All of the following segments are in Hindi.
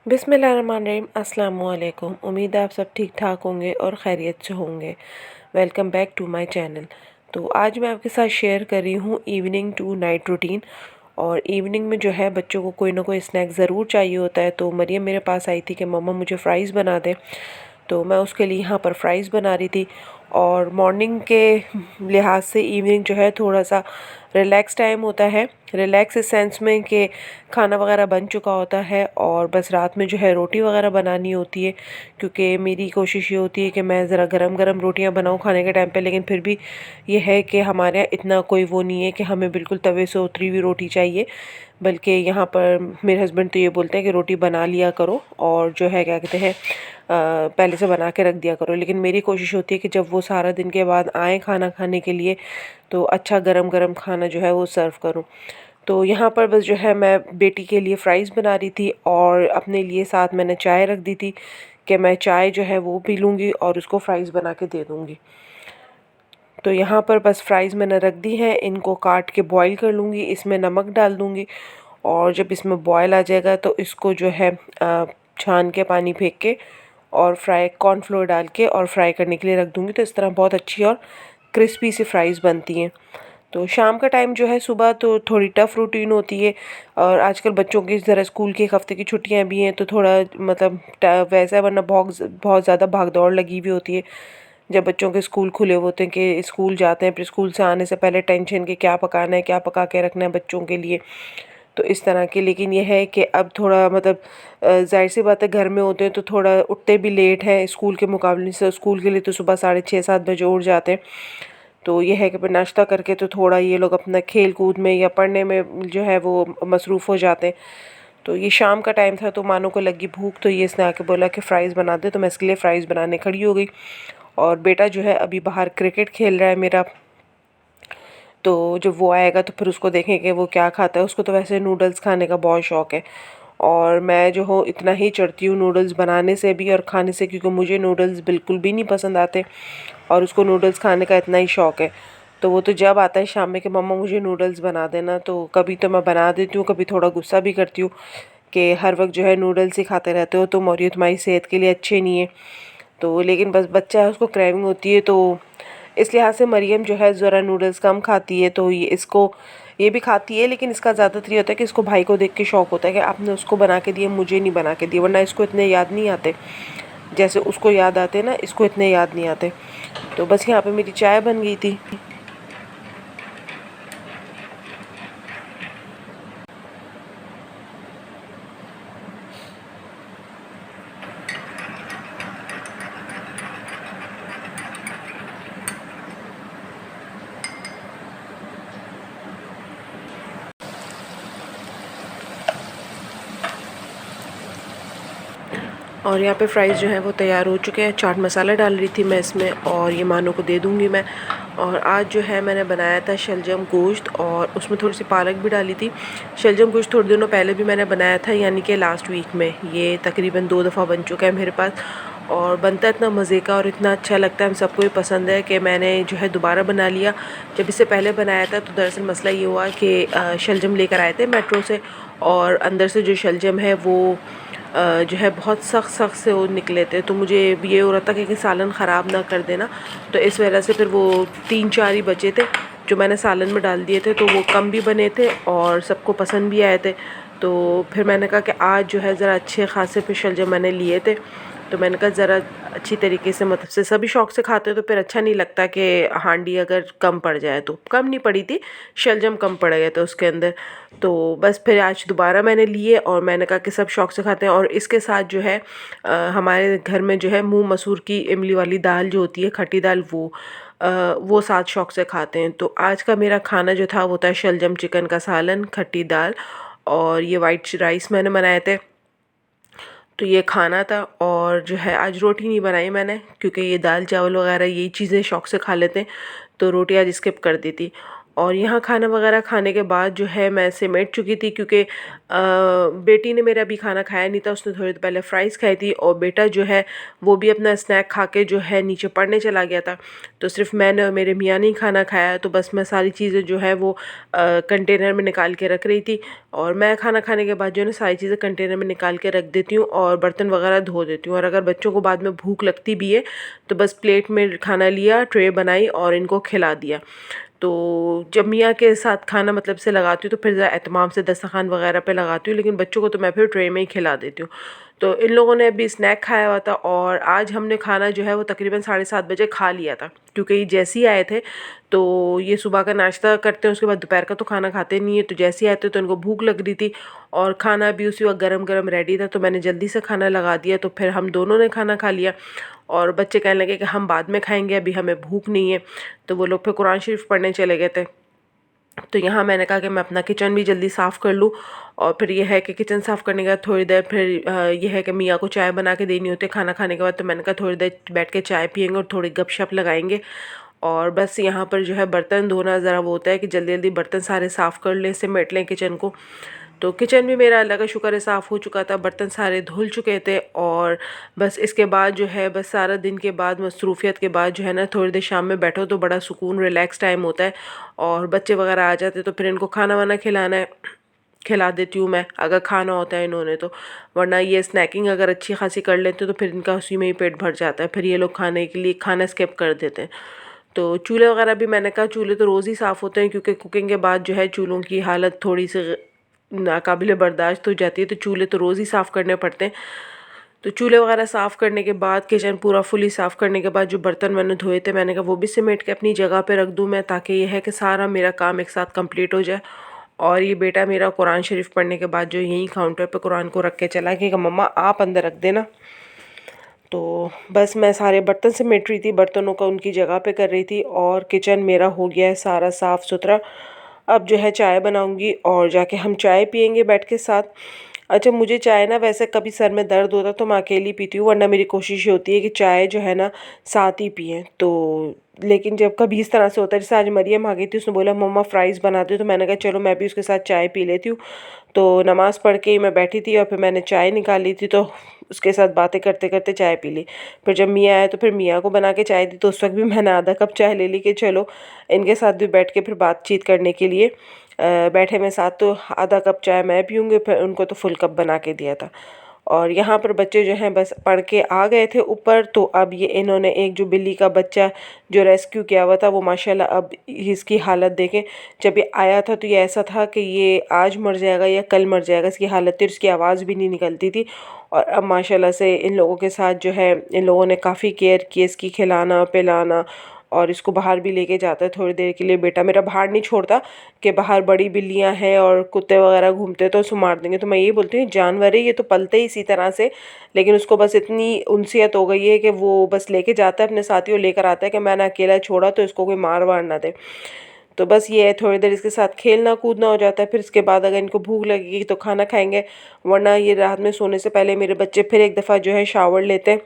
बिस्मिल्लाहिर्रहमानिर्रहीम। अस्सलाम वालेकुम। उम्मीद है आप सब ठीक ठाक होंगे और खैरियत से होंगे। Welcome back to my channel. तो आज मैं आपके साथ शेयर कर रही हूँ इवनिंग टू नाइट रूटीन। और इवनिंग में जो है बच्चों को कोई ना कोई स्नैक ज़रूर चाहिए होता है। तो मरियम मेरे पास आई थी कि मम्मा मुझे फ़्राइज़ बना दे। तो मैं उसके लिए यहाँ पर फ़्राइज़ बना रही थी। और मॉर्निंग के लिहाज से इवनिंग जो है थोड़ा सा रिलैक्स टाइम होता है। रिलैक्स इस सेंस में कि खाना वगैरह बन चुका होता है और बस रात में जो है रोटी वगैरह बनानी होती है। क्योंकि मेरी कोशिश ये होती है कि मैं ज़रा गरम गरम रोटियां बनाऊं खाने के टाइम पे। लेकिन फिर भी ये है कि हमारे यहाँ इतना कोई वो नहीं है कि हमें बिल्कुल तवे से उतरी हुई रोटी चाहिए। बल्कि यहाँ पर मेरे हस्बैंड तो ये बोलते हैं कि रोटी बना लिया करो और जो है क्या कहते हैं पहले से बना के रख दिया करो। लेकिन मेरी कोशिश होती है कि जब वो सारा दिन के बाद आए खाना खाने के लिए तो अच्छा गरम गरम खाना जो है वो सर्व करूँ। तो यहाँ पर बस जो है मैं बेटी के लिए फ़्राइज़ बना रही थी और अपने लिए साथ मैंने चाय रख दी थी कि मैं चाय जो है वो पी लूँगी और उसको फ़्राइज़ बना के दे दूँगी। तो यहाँ पर बस फ़्राइज़ मैंने रख दी हैं, इनको काट के बॉईल कर लूँगी, इसमें नमक डाल दूँगी। और जब इसमें बॉयल आ जाएगा तो इसको जो है छान के पानी फेंक के और फ्राई कॉर्नफ्लोर डाल के और फ्राई करने के लिए रख दूँगी। तो इस तरह बहुत अच्छी और क्रिस्पी सी फ़्राइज़ बनती हैं। तो शाम का टाइम जो है सुबह तो थोड़ी टफ़ रूटीन होती है। और आजकल बच्चों की ज़रा स्कूल की एक हफ़्ते की छुट्टियां भी हैं तो थोड़ा मतलब वैसा, वरना बहुत ज़्यादा भाग दौड़ लगी हुई होती है। जब बच्चों के स्कूल खुले हुए होते हैं कि स्कूल जाते हैं, फिर स्कूल से आने से पहले टेंशन कि क्या पकाना है, क्या पका के रखना है बच्चों के लिए। तो इस तरह के, लेकिन ये है कि अब थोड़ा मतलब ज़ाहिर सी बात है घर में होते हैं तो थोड़ा उठते भी लेट हैं स्कूल के मुकाबले से। स्कूल के लिए तो सुबह 6:30-7 बजे उठ जाते हैं। तो ये है कि फिर नाश्ता करके तो थोड़ा ये लोग अपना खेल कूद में या पढ़ने में जो है वो मसरूफ़ हो जाते हैं। तो ये शाम का टाइम था तो मानो को लगी भूख, तो ये इसने आके बोला कि फ़्राइज़ बना दे। तो मैं इसके लिए फ़्राइज़ बनाने खड़ी हो गई। और बेटा जो है अभी बाहर क्रिकेट खेल रहा है मेरा। तो जब वो आएगा तो फिर उसको देखेंगे वो क्या खाता है। उसको तो वैसे नूडल्स खाने का बहुत शौक़ है। और मैं जो हूँ इतना ही चढ़ती हूँ नूडल्स बनाने से भी और खाने से, क्योंकि मुझे नूडल्स बिल्कुल भी नहीं पसंद आते और उसको नूडल्स खाने का इतना ही शौक़ है। तो वो तो जब आता है शाम में कि मम्मा मुझे नूडल्स बना देना, तो कभी तो मैं बना देती हूँ, कभी थोड़ा गुस्सा भी करती हूँ कि हर वक्त जो है नूडल्स ही खाते रहते हो तुम और ये तुम्हारी सेहत के लिए अच्छे नहीं है। तो लेकिन बस बच्चा है, उसको क्रेविंग होती है। तो इस लिहाज से मरियम जो है ज़रा नूडल्स कम खाती है। तो ये भी खाती है, लेकिन इसका ज़्यादातर ये होता है कि इसको भाई को देख के शौक़ होता है कि आपने उसको बना के दिए, मुझे नहीं बना के दिए। वरना इसको इतने याद नहीं आते जैसे उसको याद आते ना, इसको इतने याद नहीं आते। तो बस यहाँ पे मेरी चाय बन गई थी। और यहाँ पे फ़्राइज़ जो है वो तैयार हो चुके हैं। चाट मसाला डाल रही थी मैं इसमें और ये मानो को दे दूँगी मैं। और आज जो है मैंने बनाया था शलजम गोश्त और उसमें थोड़ी सी पालक भी डाली थी। शलजम गोश्त थोड़े दिनों पहले भी मैंने बनाया था, यानी कि लास्ट वीक में। ये तकरीबन 2 दफ़ा बन चुका है मेरे पास और बनता इतना मज़े का और इतना अच्छा लगता है, हम सबको ही पसंद है कि मैंने जो है दोबारा बना लिया। जब इससे पहले बनाया था तो दरअसल मसला ये हुआ कि शलजम लेकर आए थे मेट्रो से और अंदर से जो शलजम है वो जो है बहुत सख्त सख्त से वो निकले थे। तो मुझे ये हो रहा था कि सालन ख़राब ना कर देना, तो इस वजह से फिर वो 3-4 ही बचे थे जो मैंने सालन में डाल दिए थे। तो वो कम भी बने थे और सबको पसंद भी आए थे। तो फिर मैंने कहा कि आज जो है ज़रा अच्छे खासे फिर शलजम मैंने लिए थे। तो मैंने कहा ज़रा अच्छी तरीके से, मतलब से सभी शौक़ से खाते तो फिर अच्छा नहीं लगता कि हांडी अगर कम पड़ जाए। तो कम नहीं पड़ी थी, शलजम कम पड़ गए थे उसके अंदर। तो बस फिर आज दोबारा मैंने लिए और मैंने कहा कि सब शौक़ से खाते हैं। और इसके साथ जो है हमारे घर में जो है मूंग मसूर की इमली वाली दाल जो होती है, खट्टी दाल, वो साथ शौक़ से खाते हैं। तो आज का मेरा खाना जो था वो था शलजम चिकन का सालन, खट्टी दाल और ये वाइट राइस मैंने बनाए थे। तो ये खाना था। और जो है आज रोटी नहीं बनाई मैंने, क्योंकि ये दाल चावल वगैरह यही चीज़ें शौक़ से खा लेते हैं, तो रोटी आज स्किप कर दी थी। और यहाँ खाना वगैरह खाने के बाद जो है मैं सिमट चुकी थी, क्योंकि बेटी ने मेरा अभी खाना खाया नहीं था, उसने थोड़ी देर पहले फ़्राइज़ खाई थी और बेटा जो है वो भी अपना स्नैक खा के जो है नीचे पढ़ने चला गया था। तो सिर्फ मैंने और मेरे मियाँ ने ही खाना खाया। तो बस मैं सारी चीज़ें जो है वो कंटेनर में निकाल के रख रही थी, और मैं खाना खाने के बाद जो है ना सारी चीज़ें कंटेनर में निकाल के रख देती हूँ और बर्तन वगैरह धो देती हूँ। और अगर बच्चों को बाद में भूख लगती भी है तो बस प्लेट में खाना लिया, ट्रे बनाई और इनको खिला दिया। तो जब मियाँ के साथ खाना मतलब से लगाती हूँ तो फिर ज़रा एहतमाम से दस्तरखान वगैरह पे लगाती हूँ, लेकिन बच्चों को तो मैं फिर ट्रे में ही खिला देती हूँ। तो इन लोगों ने अभी स्नैक खाया हुआ था और आज हमने खाना जो है वो तकरीबन 7:30 बजे खा लिया था, क्योंकि ये जैसे ही आए थे तो ये सुबह का नाश्ता करते हैं, उसके बाद दोपहर का तो खाना खाते नहीं है। तो जैसे ही आए थे तो इनको भूख लग रही थी और खाना भी उसी वक्त गरम गरम रेडी था, तो मैंने जल्दी से खाना लगा दिया। तो फिर हम दोनों ने खाना खा लिया और बच्चे कहने लगे कि हम बाद में खाएंगे, अभी हमें भूख नहीं है। तो वो लोग फिर कुरान शरीफ पढ़ने चले गए थे। तो यहाँ मैंने कहा कि मैं अपना किचन भी जल्दी साफ़ कर लूँ। और फिर ये है कि किचन साफ़ करने के बाद थोड़ी देर फिर ये है कि मियाँ को चाय बना के देनी होती है खाना खाने के बाद। तो मैंने कहा थोड़ी देर बैठ के चाय पियेंगे और थोड़ी गपशप लगाएंगे। और बस यहाँ पर जो है बर्तन धोना ज़रा वो होता है कि जल्दी जल्दी बर्तन सारे साफ़ कर लें, सिमेट लें किचन को। तो किचन भी मेरा अल्लाह का शुक्र है साफ़ हो चुका था, बर्तन सारे धुल चुके थे। और बस इसके बाद जो है बस सारा दिन के बाद मसरूफ़ियत के बाद जो है ना थोड़ी देर शाम में बैठो तो बड़ा सुकून रिलैक्स टाइम होता है। और बच्चे वगैरह आ जाते तो फिर इनको खाना वाना खिलाना है, खिला देती हूँ मैं अगर खाना होता है इन्होंने तो। वरना ये स्नैकिंग अगर अच्छी खासी कर लेते तो फिर इनका उसी में ही पेट भर जाता है, फिर ये लोग खाने के लिए खाना स्किप कर देते हैं। तो चूल्हे वगैरह भी मैंने कहा चूल्हे तो रोज़ ही साफ़ होते हैं, क्योंकि कुकिंग के बाद जो है चूल्हों की हालत थोड़ी सी नाकाबिले बर्दाश्त हो जाती है। तो चूल्हे तो रोज़ ही साफ़ करने पड़ते हैं। तो चूल्हे वगैरह साफ़ करने के बाद किचन पूरा फुली साफ़ करने के बाद जो बर्तन मैंने धोए थे मैंने कहा वो भी समेट के अपनी जगह पे रख दूँ मैं, ताकि ये है कि सारा मेरा काम एक साथ कंप्लीट हो जाए। और ये बेटा मेरा कुरान शरीफ पढ़ने के बाद जो यहीं काउंटर पे कुरान को रख के चला कि मम्मा आप अंदर रख देना। तो बस मैं सारे बर्तन समेट रही थी, बर्तनों का उनकी जगह पे कर रही थी और किचन मेरा हो गया है सारा साफ़ सुथरा। अब जो है चाय बनाऊंगी और जाके हम चाय पियेंगे बैठ के साथ। अच्छा, मुझे चाय ना वैसे कभी सर में दर्द होता तो मैं अकेली पीती हूँ, वरना मेरी कोशिश ये होती है कि चाय जो है ना साथ ही पिएं। तो लेकिन जब कभी इस तरह से होता है, जैसे आज मरियम आ गई थी, उसने बोला मम्मा फ़्राइज़ बना दो, तो मैंने कहा चलो मैं भी उसके साथ चाय पी लेती हूँ। तो नमाज़ पढ़ के ही मैं बैठी थी और फिर मैंने चाय निकाली थी, तो उसके साथ बातें करते करते चाय पी ली। फिर जब मियाँ आए तो फिर मियाँ को बना के चाय दी, तो उस वक्त भी मैंने आधा कप चाय ले ली कि चलो इनके साथ भी बैठ के फिर बातचीत करने के लिए बैठे में साथ। तो आधा कप चाय मैं पीऊँगी, फिर उनको तो फुल कप बना के दिया था। और यहाँ पर बच्चे जो हैं बस पढ़ के आ गए थे ऊपर। तो अब ये इन्होंने एक जो बिल्ली का बच्चा जो रेस्क्यू किया हुआ था वो माशाल्लाह अब इसकी हालत देखें। जब ये आया था तो ये ऐसा था कि ये आज मर जाएगा या कल मर जाएगा, इसकी हालत थी, इसकी आवाज़ भी नहीं निकलती थी। और अब माशाल्लाह से इन लोगों के साथ जो है इन लोगों ने काफ़ी केयर की, इसकी खिलाना पिलाना और इसको बाहर भी लेके जाता है थोड़ी देर के लिए। बेटा मेरा बाहर नहीं छोड़ता कि बाहर बड़ी बिल्लियाँ हैं और कुत्ते वगैरह घूमते हैं तो उसको मार देंगे। तो मैं ये बोलती हूँ जानवर है, ये तो पलते ही इसी तरह से, लेकिन उसको बस इतनी उनसियत हो गई है कि वो बस लेके जाता है अपने साथियों लेकर आता है कि मैंने अकेला छोड़ा तो इसको कोई मार वार ना दे। तो बस ये है थोड़ी देर इसके साथ खेलना कूदना हो जाता है, फिर इसके बाद अगर इनको भूख लगेगी तो खाना खाएंगे। वरना ये रात में सोने से पहले मेरे बच्चे फिर एक दफ़ा जो है शावर लेते हैं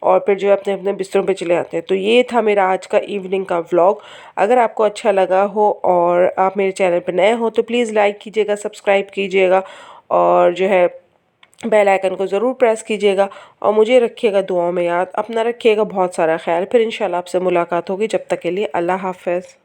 और फिर जो है अपने अपने बिस्तरों पे चले आते हैं। तो ये था मेरा आज का इवनिंग का व्लॉग। अगर आपको अच्छा लगा हो और आप मेरे चैनल पर नए हो तो प्लीज़ लाइक कीजिएगा, सब्सक्राइब कीजिएगा और जो है बेल आइकन को ज़रूर प्रेस कीजिएगा। और मुझे रखिएगा दुआओं में याद, अपना रखिएगा बहुत सारा ख्याल। फिर इंशाल्लाह आपसे मुलाकात होगी, जब तक के लिए अल्लाह हाफ़िज़।